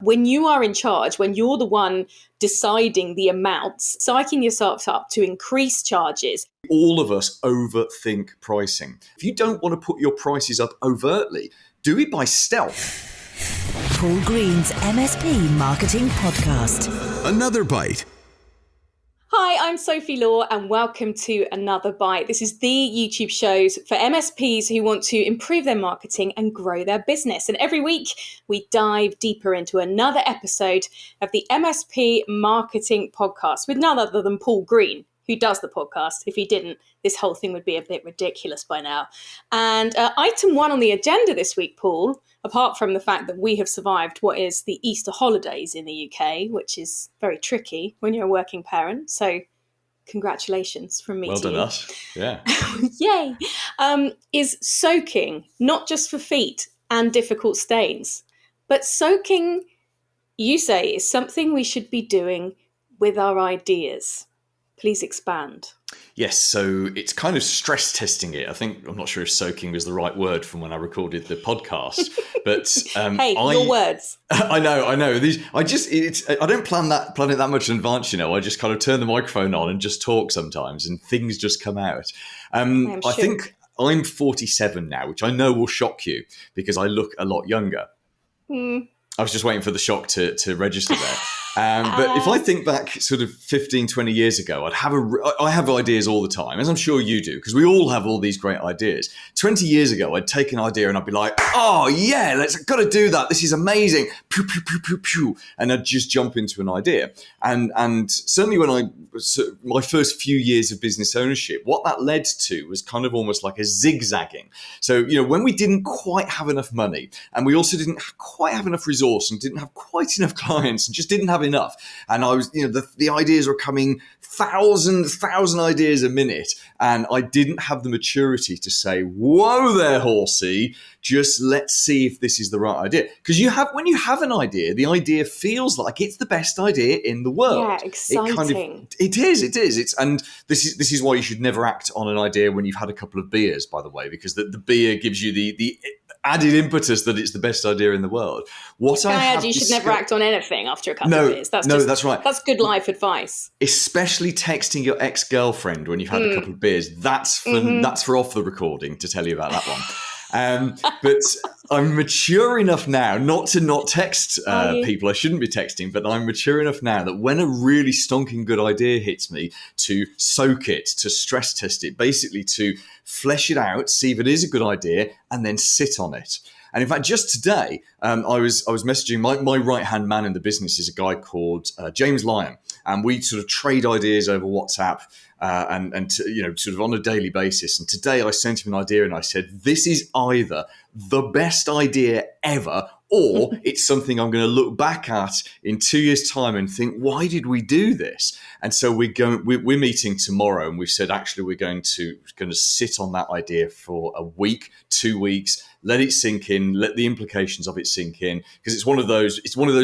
when you are in charge, when you're the one deciding the amounts, psyching yourself up to increase charges. All of us overthink pricing. If you don't want to put your prices up overtly, do it by stealth. Paul Green's MSP Marketing Podcast. Another Byte. Hi, I'm Sophie Law and welcome to Another Byte. This is the YouTube shows for MSPs who want to improve their marketing and grow their business. And every week we dive deeper into another episode of the MSP Marketing Podcast with none other than Paul Green, who does the podcast. If he didn't, this whole thing would be a bit ridiculous by now. And item one on the agenda this week, Paul, apart from the fact that we have survived what is the Easter holidays in the UK, which is very tricky when you're a working parent. So congratulations from me well to done you. Us. Yeah. Yay. Is soaking, not just for feet and difficult stains, but soaking, you say, is something we should be doing with our ideas. Please expand. Yes, so it's kind of stress testing it. I'm not sure if soaking was the right word from when I recorded the podcast, but hey, your words. I know. I don't plan it that much in advance. I just kind of turn the microphone on and just talk sometimes, and things just come out. I think I'm 47 now, which I know will shock you because I look a lot younger. I was just waiting for the shock to register there. But if I think back sort of 15, 20 years ago, I have ideas all the time, as I'm sure you do, because we all have all these great ideas. 20 years ago, I'd take an idea and I'd be like, oh yeah, got to do that. This is amazing. Pew, pew, pew, pew, pew. And I'd just jump into an idea. And certainly when my first few years of business ownership, what that led to was kind of almost like a zigzagging. So, when we didn't quite have enough money and we also didn't quite have enough resource and didn't have quite enough clients and just didn't have enough. And I was, the ideas were coming thousand ideas a minute. And I didn't have the maturity to say, whoa there, horsey, just let's see if this is the right idea. Because when you have an idea, the idea feels like it's the best idea in the world. Yeah, exciting. It is. And this is why you should never act on an idea when you've had a couple of beers, by the way, because the beer gives you the added impetus that it's the best idea in the world. You should never act on anything after a couple of beers. That's right. That's good life advice. Especially texting your ex-girlfriend when you've had a couple of beers. That's for off the recording to tell you about that one. But I'm mature enough now not to text people I shouldn't be texting, but I'm mature enough now that when a really stonking good idea hits me, to soak it, to stress test it, basically to flesh it out, see if it is a good idea, and then sit on it. And in fact, just today, I was messaging my right-hand man in the business is a guy called James Lyon, and we sort of trade ideas over WhatsApp and sort of on a daily basis. And today I sent him an idea and I said, this is either the best idea ever or it's something I'm going to look back at in 2 years' time and think, why did we do this? And so we're meeting tomorrow, and we've said actually we're going to sit on that idea for a week, 2 weeks, let it sink in, let the implications of it sink in, because it's one of those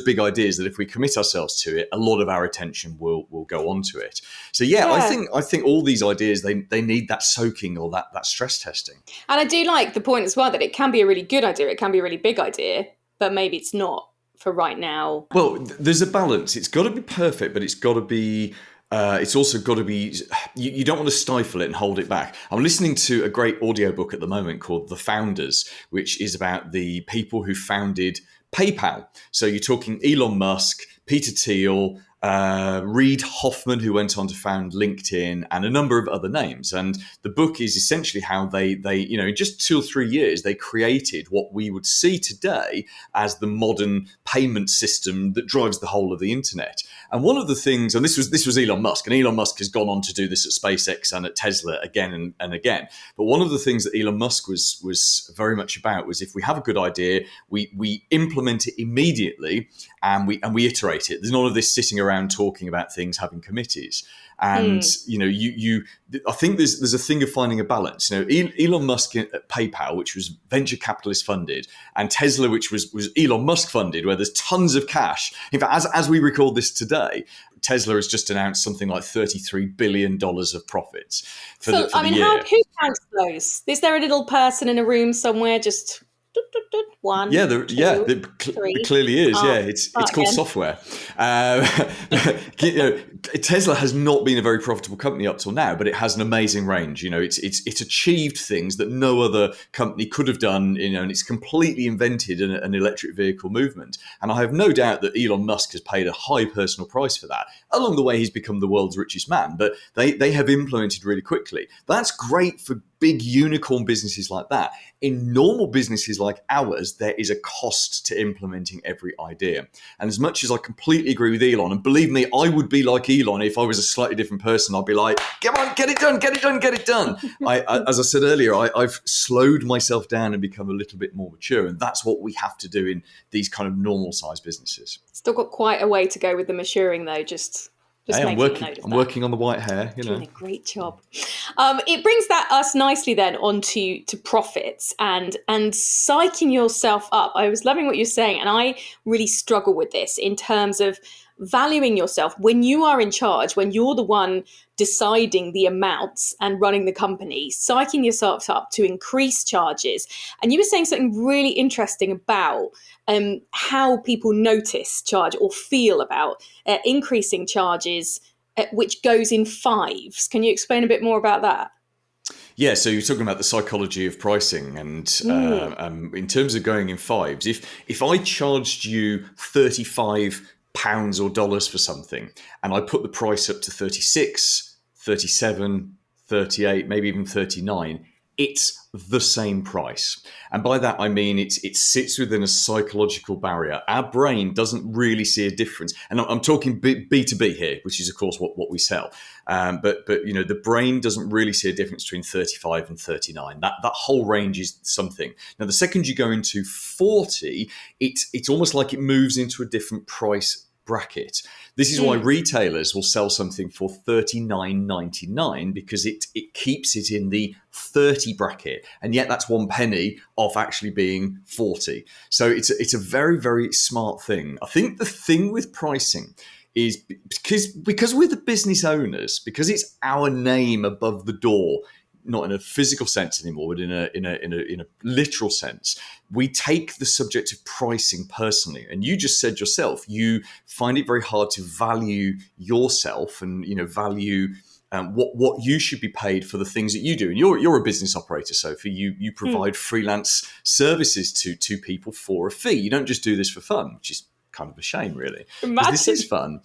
big ideas that if we commit ourselves to it, a lot of our attention will go onto it. So yeah. I think all these ideas they need that soaking or that stress testing. And I do like the point as well that it can be a really good idea, it can be a really big idea, but maybe it's not for right now. Well, there's a balance. It's got to be perfect, but it's got to be. It's also got to be. You don't want to stifle it and hold it back. I'm listening to a great audiobook at the moment called The Founders, which is about the people who founded PayPal. So you're talking Elon Musk, Peter Thiel, Reid Hoffman, who went on to found LinkedIn, and a number of other names. And the book is essentially how they in just 2 or 3 years, they created what we would see today as the modern payment system that drives the whole of the internet. And one of the things, and this was Elon Musk, and Elon Musk has gone on to do this at SpaceX and at Tesla again and again. But one of the things that Elon Musk was very much about was if we have a good idea, we implement it immediately and we iterate it. There's none of this sitting around talking about things, having committees. And I think there's a thing of finding a balance. Elon Musk at PayPal, which was venture capitalist funded, and Tesla, which was Elon Musk funded, where there's tons of cash. In fact, as we record this today, Tesla has just announced something like $33 billion of profits for the year. Who counts those? Is there a little person in a room somewhere just One, Yeah, two, there three. clearly is. Yeah, Oh, it's start called again. software. You know, Tesla has not been a very profitable company up till now, but it has an amazing range. You know, it's achieved things that no other company could have done. You know, and it's completely invented an electric vehicle movement. And I have no doubt that Elon Musk has paid a high personal price for that. Along the way, he's become the world's richest man. But they have implemented really quickly. That's great for big unicorn businesses like that. In normal businesses like ours, there is a cost to implementing every idea. And as much as I completely agree with Elon, and believe me, I would be like Elon if I was a slightly different person. I'd be like, come on, get it done, get it done, get it done. As I said earlier, I've slowed myself down and become a little bit more mature. And that's what we have to do in these kind of normal sized businesses. Still got quite a way to go with the maturing, though. Just Hey, I'm making a working. note of I'm that. working on the white hair. You Doing know. a great job. It brings us nicely then onto to profits and psyching yourself up. I was loving what you're saying, and I really struggle with this in terms of valuing yourself when you are in charge, when you're the one deciding the amounts and running the company, psyching yourself up to increase charges. And you were saying something really interesting about how people notice charge or feel about increasing charges, which goes in fives. Can you explain a bit more about that? Yeah, so you're talking about the psychology of pricing, and in terms of going in fives, if I charged you £35 or dollars for something, and I put the price up to 36, 37, 38, maybe even 39, it's the same price. And by that, I mean it sits within a psychological barrier. Our brain doesn't really see a difference. And I'm talking B2B here, which is, of course, what we sell. But you know, the brain doesn't really see a difference between 35 and 39. That whole range is something. Now, the second you go into 40, it's almost like it moves into a different price bracket. This is why retailers will sell something for $39.99 because it keeps it in the 30 bracket, and yet that's 1 penny off actually being 40. So it's a very, very smart thing. I think the thing with pricing is because we're the business owners, because it's our name above the door, not in a physical sense anymore, but in a literal sense, we take the subject of pricing personally. And you just said yourself, you find it very hard to value yourself and value what you should be paid for the things that you do. And you're a business operator, Sophie. You provide freelance services to people for a fee. You don't just do this for fun, which is kind of a shame, really, because this is fun.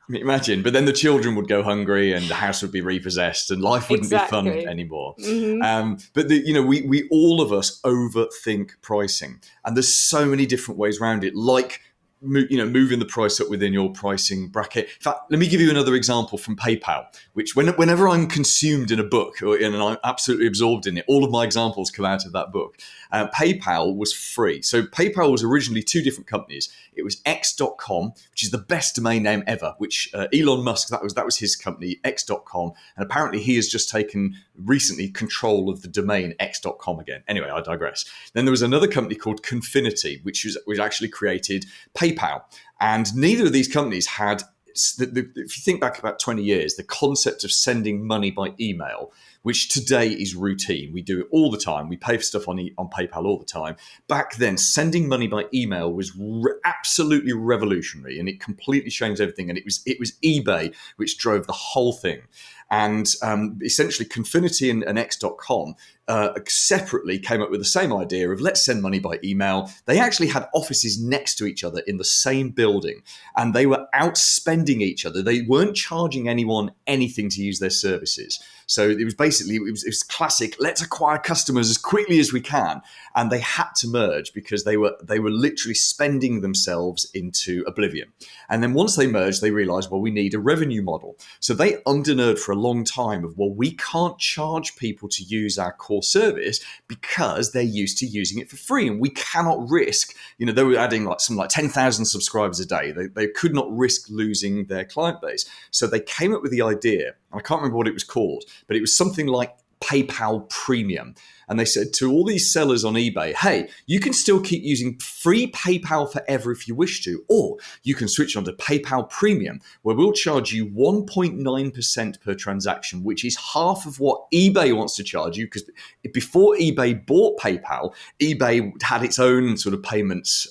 Imagine, but then the children would go hungry, and the house would be repossessed, and life wouldn't be fun anymore. But we all of us overthink pricing, and there's so many different ways around it, like moving the price up within your pricing bracket. In fact, let me give you another example from PayPal, which whenever I'm consumed in a book and I'm absolutely absorbed in it, all of my examples come out of that book. PayPal was free. So PayPal was originally two different companies. It was X.com, which is the best domain name ever, which Elon Musk, that was his company, X.com. And apparently he has just taken recently control of the domain X.com again. Anyway, I digress. Then there was another company called Confinity, which actually created PayPal. And neither of these companies had, if you think back about 20 years, the concept of sending money by email, which today is routine. We do it all the time. We pay for stuff on PayPal all the time. Back then, sending money by email was absolutely revolutionary, and it completely changed everything. And it was eBay which drove the whole thing. And essentially, Confinity and X.com separately came up with the same idea of let's send money by email. They actually had offices next to each other in the same building, and they were outspending each other. They weren't charging anyone anything to use their services. So it was basically, it was classic, let's acquire customers as quickly as we can. And they had to merge because they were literally spending themselves into oblivion. And then once they merged, they realized, well, we need a revenue model. So they undernerved for a long time of, well, we can't charge people to use our core service because they're used to using it for free. And we cannot risk, they were adding something like 10,000 subscribers a day. They could not risk losing their client base. So they came up with the idea, I can't remember what it was called, but it was something like PayPal Premium. and they said to all these sellers on eBay, hey, you can still keep using free PayPal forever if you wish to, or you can switch on to PayPal Premium, where we'll charge you 1.9% per transaction, which is half of what eBay wants to charge you, because before eBay bought PayPal, eBay had its own sort of payments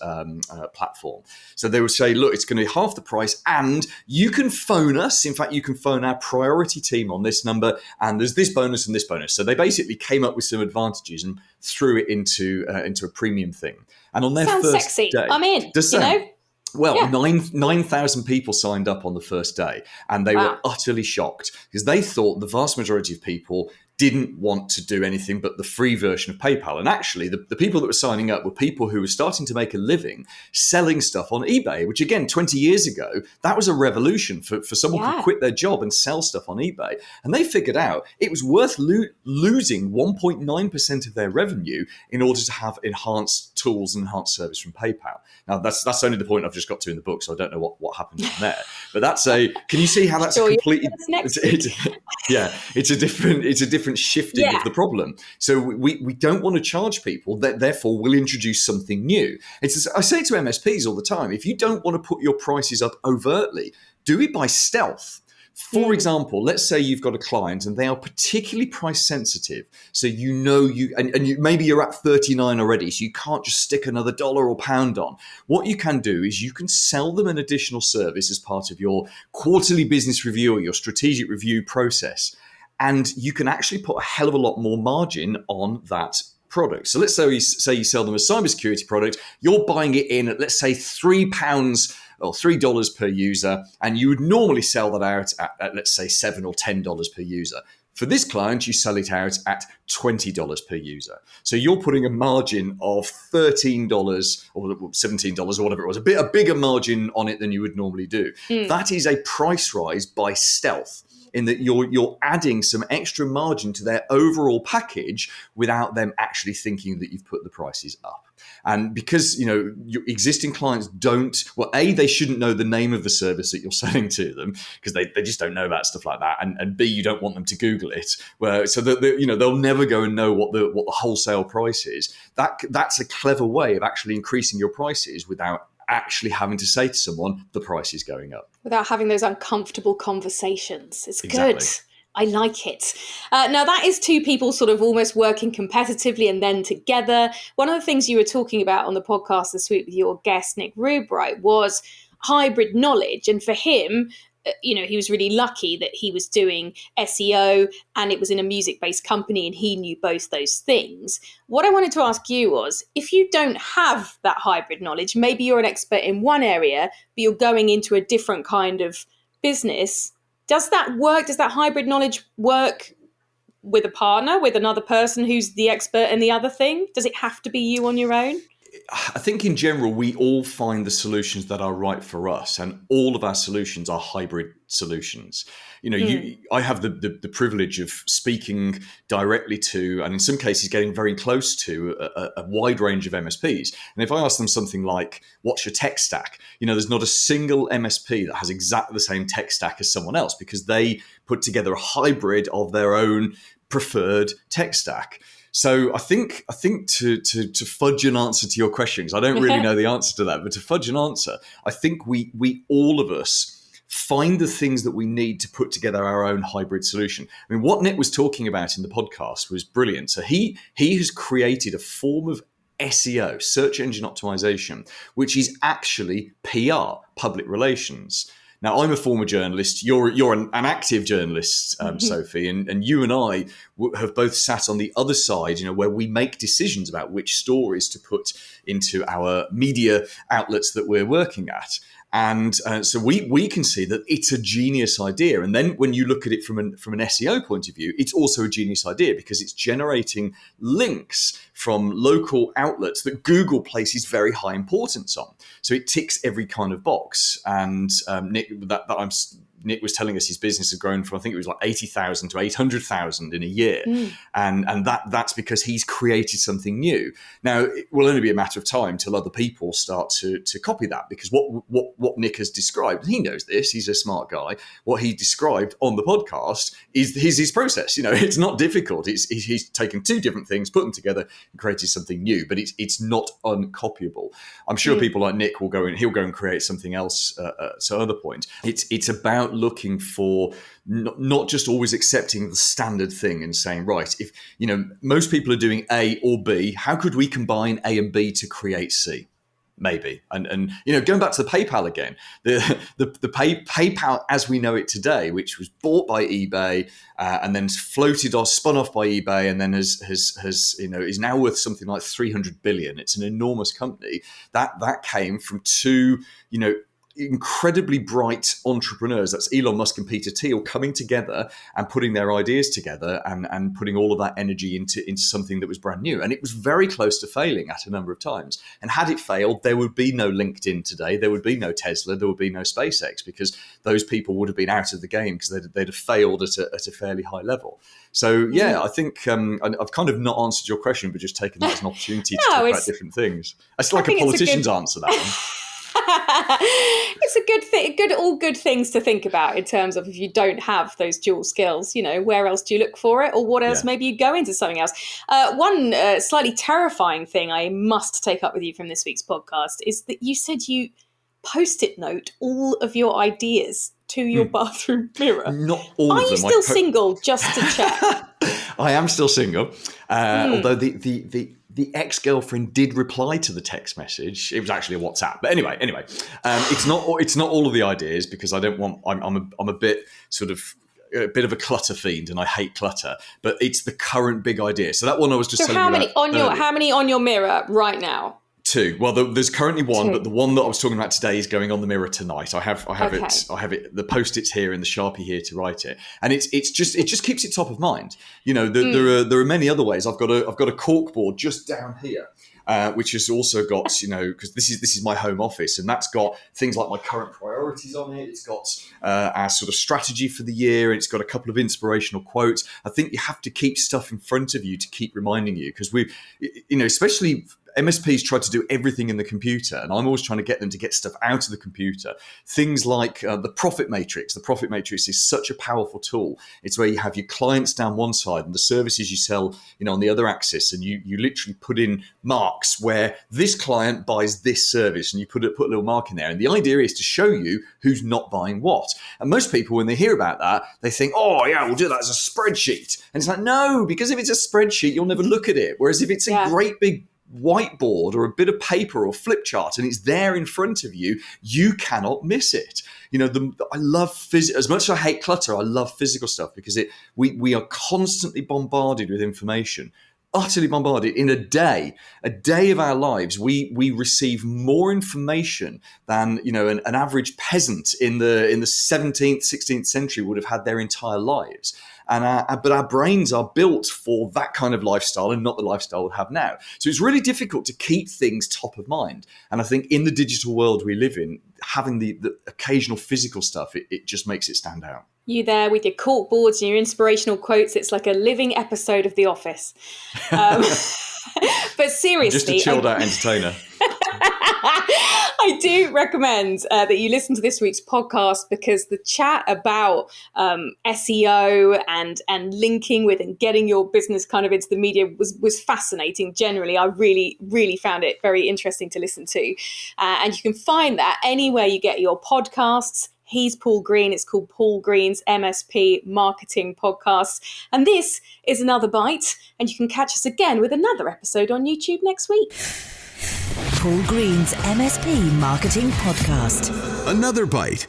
platform. So they would say, look, it's going to be half the price, and you can phone us. In fact, you can phone our priority team on this number, and there's this bonus and this bonus. So they basically came up with some advantages and threw it into a premium thing. And on their Sounds first sexy. day, I'm in. does You sound, know. well, Yeah. 9,000 people signed up on the first day, and they were utterly shocked because they thought the vast majority of people didn't want to do anything but the free version of PayPal. And actually, the people that were signing up were people who were starting to make a living selling stuff on eBay, which again, 20 years ago, that was a revolution for someone who could quit their job and sell stuff on eBay. And they figured out it was worth losing 1.9% of their revenue in order to have enhanced tools and enhanced service from PayPal. Now, that's only the point I've just got to in the book, so I don't know what happens from there. But can you see how that's a completely... It's a different shifting of the problem. So we don't want to charge people, therefore we'll introduce something new. I say to MSPs all the time, if you don't want to put your prices up overtly, do it by stealth. For example, let's say you've got a client and they are particularly price sensitive. So maybe you're at 39 already, so you can't just stick another dollar or pound on. What you can do is you can sell them an additional service as part of your quarterly business review or your strategic review process. And you can actually put a hell of a lot more margin on that product. So let's say you sell them a cybersecurity product, you're buying it in at, let's say, £3 or $3 per user, and you would normally sell that out at let's say $7 or $10 per user. For this client, you sell it out at $20 per user. So you're putting a margin of $13 or $17 or whatever it was, a bigger margin on it than you would normally do. That is a price rise by stealth, in that you're adding some extra margin to their overall package without them actually thinking that you've put the prices up. And because, your existing clients they shouldn't know the name of the service that you're selling to them, because they just don't know about stuff like that. And B, you don't want them to Google it, so that they'll never go and know what the wholesale price is. That's a clever way of actually increasing your prices without actually having to say to someone, the price is going up. Without having those uncomfortable conversations. It's Exactly. good. I like it. Now, that is two people sort of almost working competitively and then together. One of the things you were talking about on the podcast this week with your guest, Nick Rubright, was hybrid knowledge. And for him, he was really lucky that he was doing SEO and it was in a music-based company and he knew both those things. What I wanted to ask you was, if you don't have that hybrid knowledge, maybe you're an expert in one area, but you're going into a different kind of business, does that work? Does that hybrid knowledge work with a partner, with another person who's the expert in the other thing? Does it have to be you on your own? I think in general, we all find the solutions that are right for us, and all of our solutions are hybrid solutions. I have the privilege of speaking directly to, and in some cases getting very close to, a wide range of MSPs. And if I ask them something like, what's your tech stack? There's not a single MSP that has exactly the same tech stack as someone else, because they put together a hybrid of their own preferred tech stack. So I think to fudge an answer to your question, because I don't really know the answer to that, but to fudge an answer, I think we all of us find the things that we need to put together our own hybrid solution. I mean, what Nick was talking about in the podcast was brilliant. So he has created a form of SEO, search engine optimization, which is actually PR, public relations. Now, I'm a former journalist. You're an active journalist, Sophie, and you and I have both sat on the other side, where we make decisions about which stories to put into our media outlets that we're working at. And so we can see that it's a genius idea. And then when you look at it from an SEO point of view, it's also a genius idea because it's generating links from local outlets that Google places very high importance on. So it ticks every kind of box. And Nick, that I'm Nick was telling us his business has grown from, I think it was like 80,000 to 800,000 in a year. And that's because he's created something new. Now, it will only be a matter of time till other people start to copy that, because what Nick has described, he knows this, he's a smart guy, what he described on the podcast is his process. It's not difficult. He's taken two different things, put them together and created something new, but it's not uncopyable. I'm sure people like Nick will go and he'll go and create something else at some other point. It's about looking for not just always accepting the standard thing and saying, right, if most people are doing A or B, how could we combine A and B to create C? Maybe. And going back to the PayPal again, the PayPal as we know it today, which was bought by eBay and then floated or spun off by eBay, and then has is now worth something like 300 billion. It's an enormous company. That came from two incredibly bright entrepreneurs. That's Elon Musk and Peter Thiel coming together and putting their ideas together and putting all of that energy into something that was brand new. And it was very close to failing at a number of times. And had it failed, there would be no LinkedIn today. There would be no Tesla. There would be no SpaceX, because those people would have been out of the game because they'd have failed at a fairly high level. So, I think I've kind of not answered your question, but just taken that as an opportunity to talk about different things. It's like a politician's answer, that one. It's a good thing, all good things to think about in terms of if you don't have those dual skills, where else do you look for it, or what else maybe you go into something else. One slightly terrifying thing I must take up with you from this week's podcast is that you said you Post-it note all of your ideas to your bathroom mirror. Not all of them. Are you still single, just to check? I am still single, although the ex-girlfriend did reply to the text message. It was actually a WhatsApp, but anyway, it's not all of the ideas, because I don't want. I'm a bit sort of a bit of a clutter fiend, and I hate clutter. But it's the current big idea. So that one I was just. So how many on your mirror right now? Two. Well, there's currently one, but the one that I was talking about today is going on the mirror tonight. I have it. The Post-its here and the Sharpie here to write it, and it just keeps it top of mind. There are many other ways. I've got a cork board just down here, which has also got because this is my home office, and that's got things like my current priorities on it. It's got our sort of strategy for the year. It's got a couple of inspirational quotes. I think you have to keep stuff in front of you to keep reminding you, because especially. MSPs try to do everything in the computer, and I'm always trying to get them to get stuff out of the computer. Things like the profit matrix. The profit matrix is such a powerful tool. It's where you have your clients down one side and the services you sell, on the other axis, and you literally put in marks where this client buys this service, and you put a little mark in there. And the idea is to show you who's not buying what. And most people, when they hear about that, they think, oh yeah, we'll do that as a spreadsheet. And it's like, no, because if it's a spreadsheet, you'll never look at it. Whereas if it's a great big whiteboard or a bit of paper or flip chart and it's there in front of you, you cannot miss it. I love as much as I hate clutter, I love physical stuff, because we are constantly bombarded with information, utterly bombarded. In a day of our lives, we receive more information than an average peasant in the 17th, 16th century would have had their entire lives. But our brains are built for that kind of lifestyle and not the lifestyle we have now. So it's really difficult to keep things top of mind. And I think in the digital world we live in, having the occasional physical stuff, it just makes it stand out. You there with your cork boards and your inspirational quotes. It's like a living episode of The Office. But seriously. Just a chilled out entertainer. I do recommend that you listen to this week's podcast, because the chat about SEO and linking with and getting your business kind of into the media was fascinating. Generally, I really, really found it very interesting to listen to. And you can find that anywhere you get your podcasts. He's Paul Green. It's called Paul Green's MSP Marketing Podcast. And this is Another Byte. And you can catch us again with another episode on YouTube next week. Paul Green's MSP Marketing Podcast. Another Byte.